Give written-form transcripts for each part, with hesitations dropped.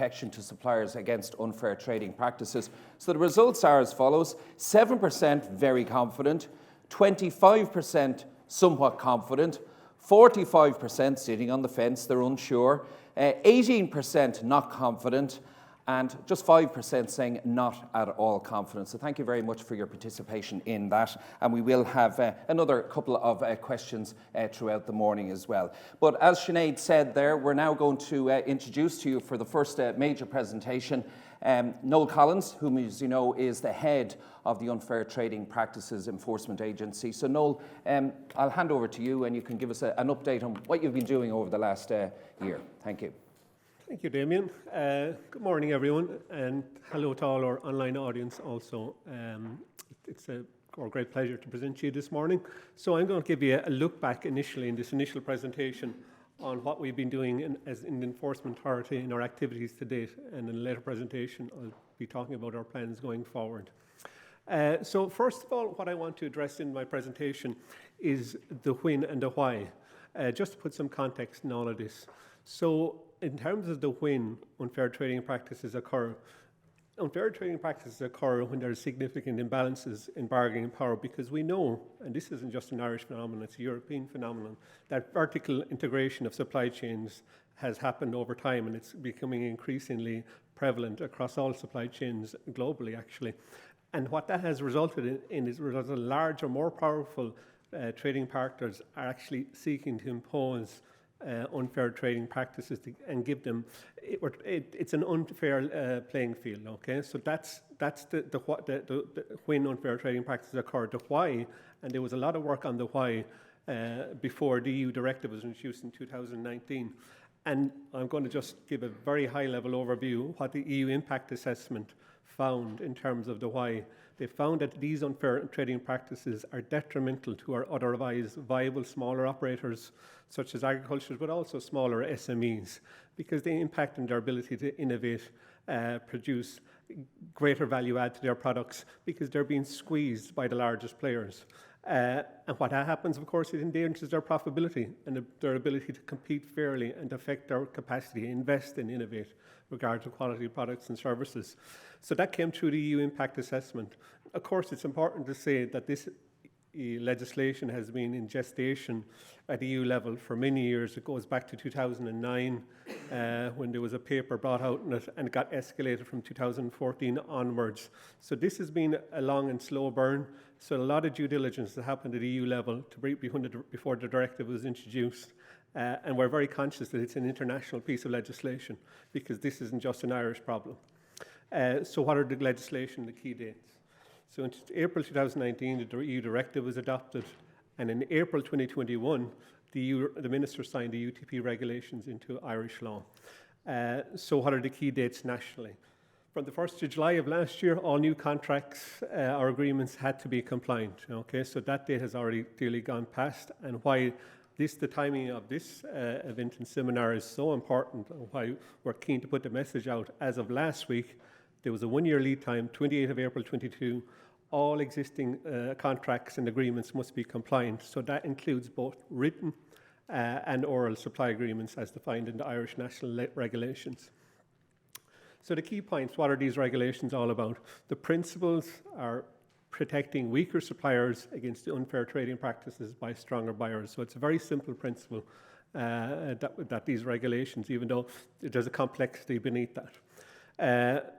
protection to suppliers against unfair trading practices. So the results are as follows: 7% very confident, 25% somewhat confident, 45% sitting on the fence, they're unsure, 18% not confident, and just 5% saying not at all confident. So thank you very much for your participation in that, and we will have another couple of questions throughout the morning as well. But as Sinead said there, we're now going to introduce to you for the first major presentation Noel Collins, whom, as you know, is the head of the Unfair Trading Practices Enforcement Agency. So Noel, I'll hand over to you and you can give us an update on what you've been doing over the last year. Thank you. Thank you, Damien. Good morning, everyone, and hello to all our online audience also. It's a great pleasure to present to you this morning. So I'm going to give you a look back initially in this initial presentation on what we've been doing as an enforcement authority in our activities to date, and in a later presentation I'll be talking about our plans going forward. So first of all, what I want to address in my presentation is the when and the why, just to put some context in all of this. So in terms of the when unfair trading practices occur, unfair trading practices occur when there are significant imbalances in bargaining power, because we know, and this isn't just an Irish phenomenon, it's a European phenomenon, that vertical integration of supply chains has happened over time, and it's becoming increasingly prevalent across all supply chains globally, actually. And what that has resulted in is resulted in larger, more powerful trading partners are actually seeking to impose unfair trading practices and give them, it's an unfair playing field, okay? So that's the when unfair trading practices occur. The why, and there was a lot of work on the why before the EU directive was introduced in 2019. And I'm going to just give a very high level overview of what the EU impact assessment found in terms of the why. They found that these unfair trading practices are detrimental to our otherwise viable smaller operators, such as agriculture, but also smaller SMEs, because they impact on their ability to innovate, produce greater value add to their products, because they're being squeezed by the largest players. And what happens, of course, it endangers their profitability and their ability to compete fairly and affect their capacity to invest and innovate regard to quality products and services. So that came through the EU impact assessment. Of course, it's important to say that this legislation has been in gestation at the EU level for many years. It goes back to 2009 when there was a paper brought out in it, and it got escalated from 2014 onwards. So this has been a long and slow burn. So a lot of due diligence that happened at the EU level before the directive was introduced. And we're very conscious that it's an international piece of legislation, because this isn't just an Irish problem. So what are the legislation, the key dates? So in April 2019, the EU directive was adopted, and in April 2021, the minister signed the UTP regulations into Irish law. So what are the key dates nationally? From the 1st of July of last year, all new contracts or agreements had to be compliant. Okay, so that date has already clearly gone past, and why the timing of this event and seminar is so important, and why we're keen to put the message out. As of last week, there was a 1-year lead time, 28th of April 22. All existing contracts and agreements must be compliant. So that includes both written and oral supply agreements as defined in the Irish national regulations. So the key points, what are these regulations all about? The principles are protecting weaker suppliers against the unfair trading practices by stronger buyers. So it's a very simple principle that these regulations, even though there's a complexity beneath that.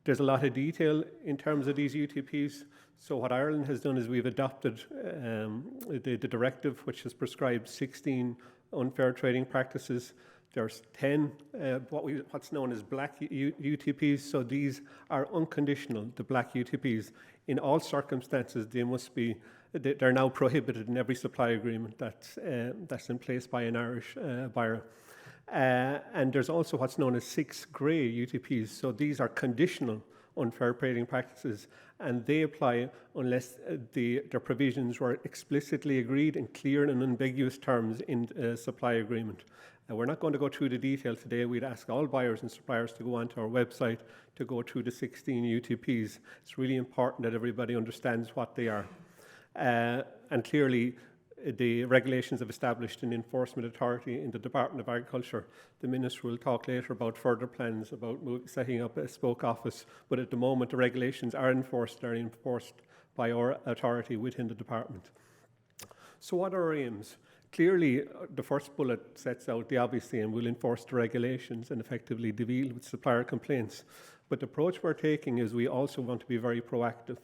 There's a lot of detail in terms of these UTPs. So what Ireland has done is we've adopted the directive, which has prescribed 16 unfair trading practices. There's 10 what's known as black UTPs. So these are unconditional, the black UTPs. In all circumstances, they're now prohibited in every supply agreement that's in place by an Irish buyer. And there's also what's known as 6 grey UTPs. So these are conditional unfair trading practices, and they apply unless their provisions were explicitly agreed in clear and unambiguous terms in a supply agreement. We're not going to go through the detail today. We'd ask all buyers and suppliers to go onto our website to go through the 16 UTPs. It's really important that everybody understands what they are. And clearly, the regulations have established an enforcement authority in the Department of Agriculture. The Minister will talk later about further plans about setting up a spoke office, but at the moment the regulations are enforced by our authority within the department. So what are our aims? Clearly, the first bullet sets out the obvious aim: we'll enforce the regulations and effectively deal with supplier complaints. But the approach we're taking is we also want to be very proactive.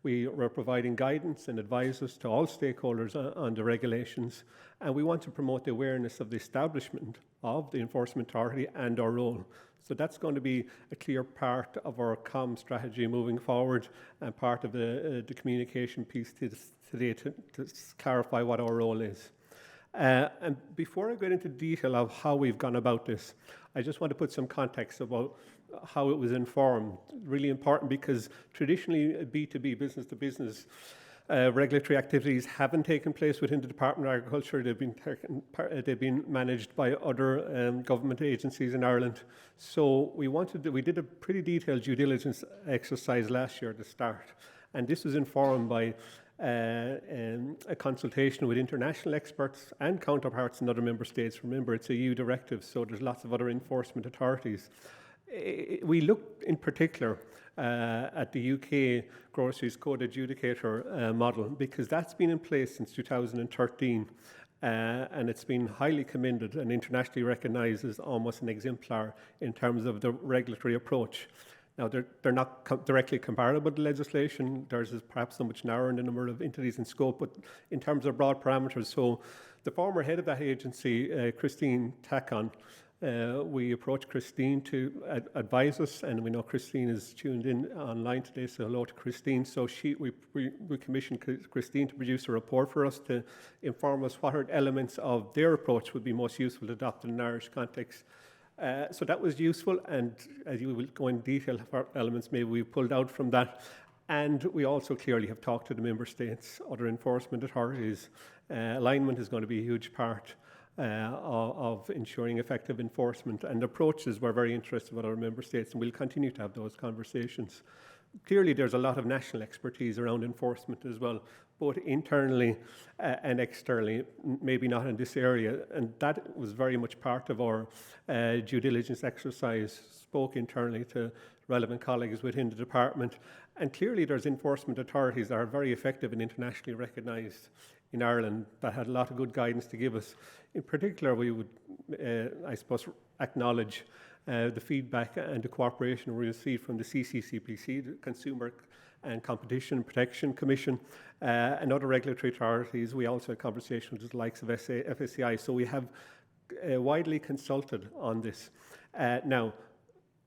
We're providing guidance and advices to all stakeholders on the regulations, and we want to promote the awareness of the establishment of the enforcement authority and our role. So that's going to be a clear part of our comm strategy moving forward, and part of the communication piece today to clarify what our role is. And before I get into detail of how we've gone about this, I just want to put some context about how it was informed. Really important, because traditionally B2B, business to business, regulatory activities haven't taken place within the Department of Agriculture. They've been managed by other government agencies in Ireland. So we did a pretty detailed due diligence exercise last year at the start, and this was informed by a consultation with international experts and counterparts in other member states. Remember, it's a EU directive, so there's lots of other enforcement authorities. We looked in particular at the UK Groceries Code Adjudicator model, because that's been in place since 2013, and it's been highly commended and internationally recognised as almost an exemplar in terms of the regulatory approach. Now, they're not directly comparable to legislation. Theirs is perhaps so much narrower in the number of entities and scope, but in terms of broad parameters. So the former head of that agency, Christine Tackon, we approached Christine to advise us, and we know Christine is tuned in online today, so hello to Christine. So we commissioned Christine to produce a report for us to inform us what elements of their approach would be most useful to adopt in an Irish context. So that was useful, and as you will go in detail, what elements maybe we pulled out from that. And we also clearly have talked to the member states, other enforcement authorities. Alignment is going to be a huge part of ensuring effective enforcement, and approaches we're very interested with our member states, and we'll continue to have those conversations. Clearly there's a lot of national expertise around enforcement as well, both internally and externally, maybe not in this area, and that was very much part of our due diligence exercise. Spoke internally to relevant colleagues within the department, and clearly there's enforcement authorities that are very effective and internationally recognised in Ireland that had a lot of good guidance to give us. In particular, we would, I suppose, acknowledge the feedback and the cooperation we received from the CCCPC, the Consumer and Competition Protection Commission, and other regulatory authorities. We also had conversations with the likes of FSCI, so we have widely consulted on this. Now,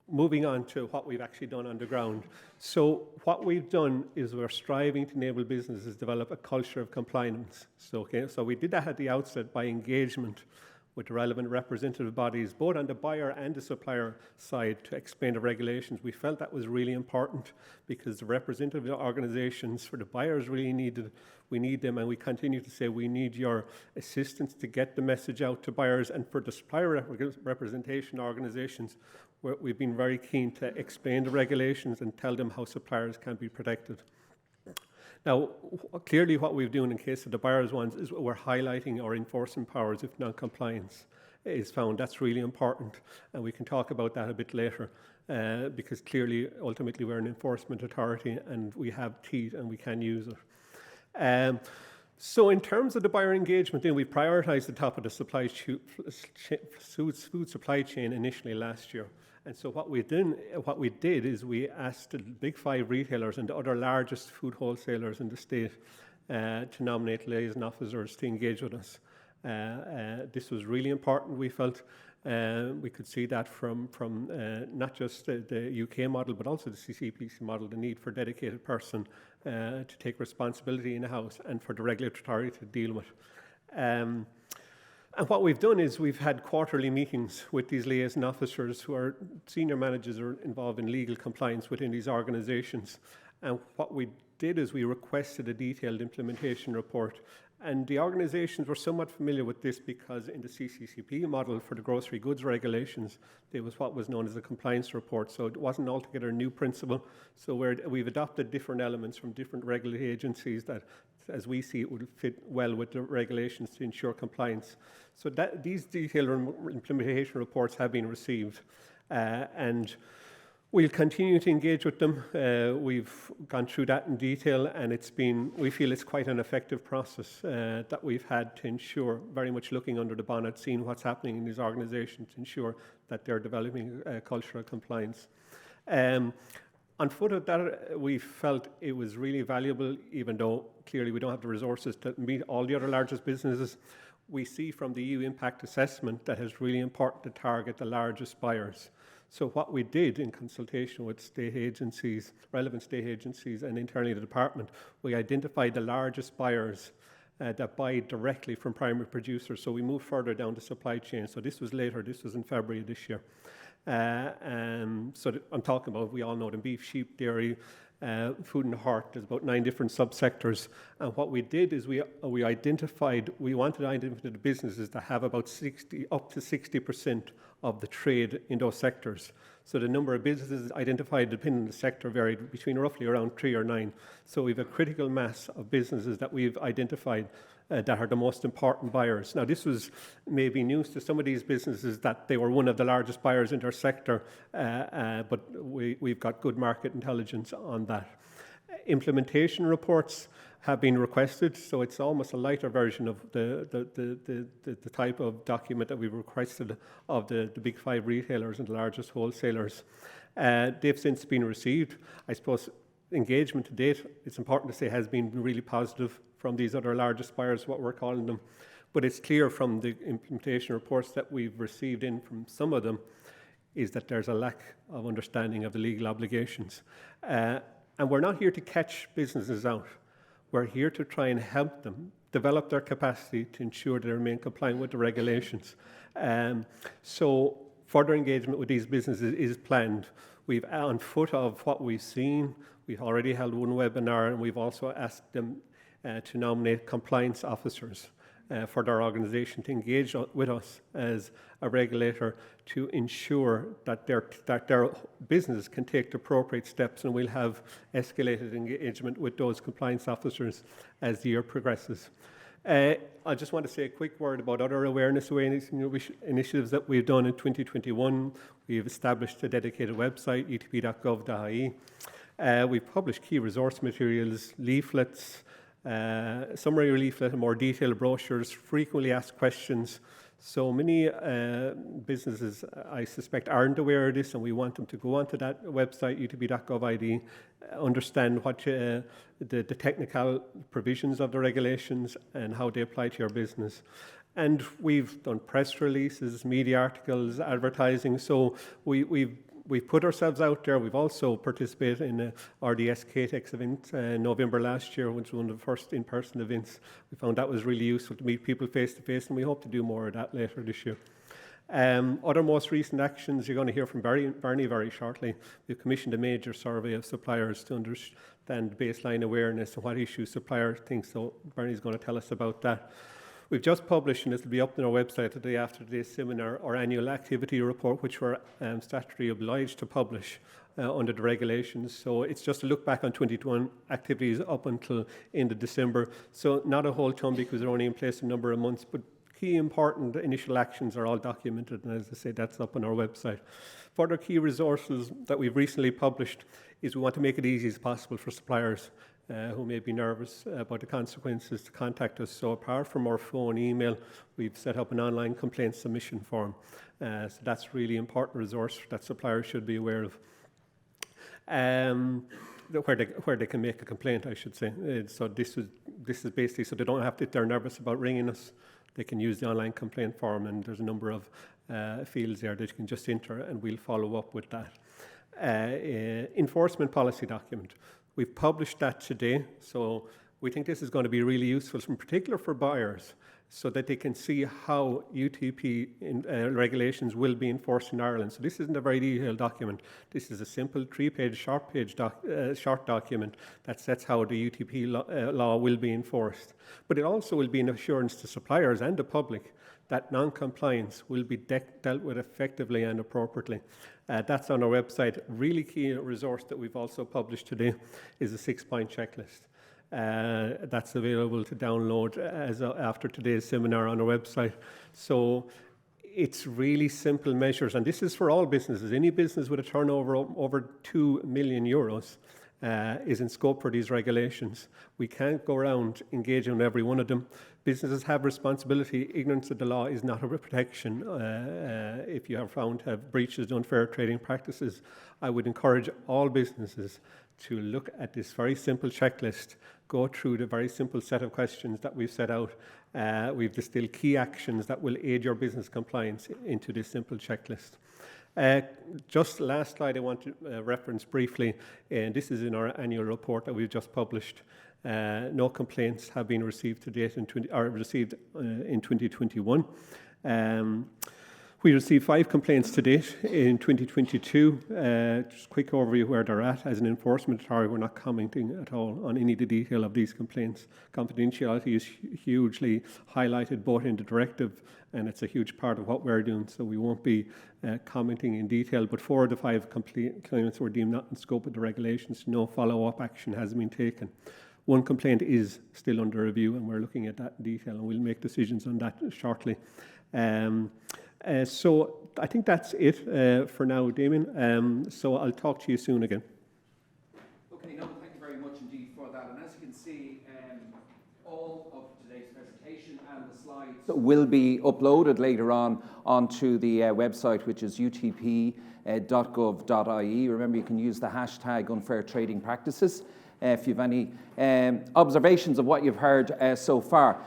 moving on to what we've actually done on the ground. So what we've done is we're striving to enable businesses develop a culture of compliance. So we did that at the outset by engagement with the relevant representative bodies, both on the buyer and the supplier side, to explain the regulations. We felt that was really important, because the representative organisations for the buyers really we need them, and we continue to say we need your assistance to get the message out to buyers. And for the supplier representation organisations, we've been very keen to explain the regulations and tell them how suppliers can be protected. Now, clearly what we've done in case of the buyers ones is we're highlighting our enforcement powers if non-compliance is found. That's really important, and we can talk about that a bit later, because clearly, ultimately, we're an enforcement authority and we have teeth and we can use it. So in terms of the buyer engagement, then we prioritised the top of the food supply chain initially last year. And so what we did is we asked the big 5 retailers and the other largest food wholesalers in the state to nominate liaison officers to engage with us. This was really important, we felt. We could see that from not just the UK model, but also the CCPC model, the need for a dedicated person to take responsibility in the house and for the regulatory authority to deal with. And what we've done is we've had quarterly meetings with these liaison officers who are senior managers or involved in legal compliance within these organisations. And what we did is we requested a detailed implementation report. And the organisations were somewhat familiar with this because in the CCCP model for the grocery goods regulations, there was what was known as a compliance report. So it wasn't altogether a new principle. So we've adopted different elements from different regulatory agencies that as we see it, would fit well with the regulations to ensure compliance. So these detailed implementation reports have been received, and we'll continue to engage with them. We've gone through that in detail, and we feel it's quite an effective process that we've had to ensure, very much looking under the bonnet, seeing what's happening in these organisations to ensure that they're developing cultural compliance. On foot of that, we felt it was really valuable, even though clearly we don't have the resources to meet all the other largest businesses. We see from the EU impact assessment that it's really important to target the largest buyers. So what we did in consultation with state agencies, relevant state agencies, and internally the department, we identified the largest buyers that buy directly from primary producers. So we moved further down the supply chain. So this was later, this was in February of this year. I'm talking about, we all know them, beef, sheep, dairy, food and heart. There's about 9 different subsectors. And what we did is we wanted to identify the businesses that have about up to 60% of the trade in those sectors. So the number of businesses identified, depending on the sector, varied between roughly around 3 or 9. So we have a critical mass of businesses that we've identified that are the most important buyers. Now, this was maybe news to some of these businesses that they were one of the largest buyers in their sector, but we've got good market intelligence on that. Implementation reports have been requested, so it's almost a lighter version of the type of document that we've requested of the big 5 retailers and the largest wholesalers. They've since been received. I suppose engagement to date, it's important to say, has been really positive from these other largest buyers, what we're calling them. But it's clear from the implementation reports that we've received in from some of them is that there's a lack of understanding of the legal obligations. And we're not here to catch businesses out. We're here to try and help them develop their capacity to ensure they remain compliant with the regulations. So further engagement with these businesses is planned. We've on foot of what we've seen. We've already held one webinar, and we've also asked them to nominate compliance officers for their organisation to engage with us as a regulator to ensure that their business can take the appropriate steps, and we'll have escalated engagement with those compliance officers as the year progresses. I just want to say a quick word about other awareness initiatives that we've done in 2021. We've established a dedicated website, utp.gov.ie. We've published key resource materials, leaflets, summary leaflet, and more detailed brochures, frequently asked questions. So many businesses, I suspect, aren't aware of this, and we want them to go onto that website, utp.gov.ie, understand what the technical provisions of the regulations and how they apply to your business. And we've done press releases, media articles, advertising. So we've put ourselves out there. We've also participated in the RDS KTEX event in November last year, which was one of the first in-person events. We found that was really useful to meet people face to face, and we hope to do more of that later this year. Other most recent actions you're going to hear from Bernie very shortly. We've commissioned a major survey of suppliers to understand baseline awareness and what issues suppliers think. So Bernie's going to tell us about that. We've just published, and this will be up on our website the day after today's seminar, our annual activity report, which we're statutorily obliged to publish under the regulations. So it's just a look back on 2021 activities up until end of December. So not a whole ton because they're only in place a number of months, but key important initial actions are all documented, and as I say, that's up on our website. Further key resources that we've recently published is we want to make it easy as possible for suppliers who may be nervous about the consequences to contact us. So apart from our phone, email, we've set up an online complaint submission form. So that's really important resource that suppliers should be aware of. Where they can make a complaint, I should say. So this is basically so they don't have to, if they're nervous about ringing us, they can use the online complaint form, and there's a number of fields there that you can just enter, and we'll follow up with that. Enforcement policy document. We've published that today, so we think this is going to be really useful, in particular for buyers, so that they can see how UTP regulations will be enforced in Ireland. So this isn't a very detailed document. This is a simple 3-page, short document that sets how the UTP law will be enforced. But it also will be an assurance to suppliers and the public that non-compliance will be dealt with effectively and appropriately. That's on our website. Really key resource that we've also published today is a 6-point checklist. That's available to download after today's seminar on our website. So it's really simple measures, and this is for all businesses. Any business with a turnover over 2 million euros is in scope for these regulations. We can't go around engaging on every one of them. Businesses have responsibility. Ignorance of the law is not a protection. If you are found to have breaches of unfair trading practices, I would encourage all businesses to look at this very simple checklist, go through the very simple set of questions that we've set out. We've distilled key actions that will aid your business compliance into this simple checklist. Just last slide I want to reference briefly, and this is in our annual report that we've just published. No complaints have been received to date in 2021. We received 5 complaints to date in 2022. Just a quick overview where they're at. As an enforcement authority, we're not commenting at all on any of the detail of these complaints. Confidentiality is hugely highlighted both in the directive, and it's a huge part of what we're doing, so we won't be commenting in detail. But 4 of the 5 complaints were deemed not in scope of the regulations. No follow-up action has been taken. 1 complaint is still under review, and we're looking at that in detail, and we'll make decisions on that shortly. So I think that's it for now, Damien. So I'll talk to you soon again. Okay, Noel, thank you very much indeed for that. And as you can see, all of today's presentation and the slides will be uploaded later on onto the website, which is utp.gov.ie. Remember, you can use the hashtag unfair trading practices if you have any observations of what you've heard so far.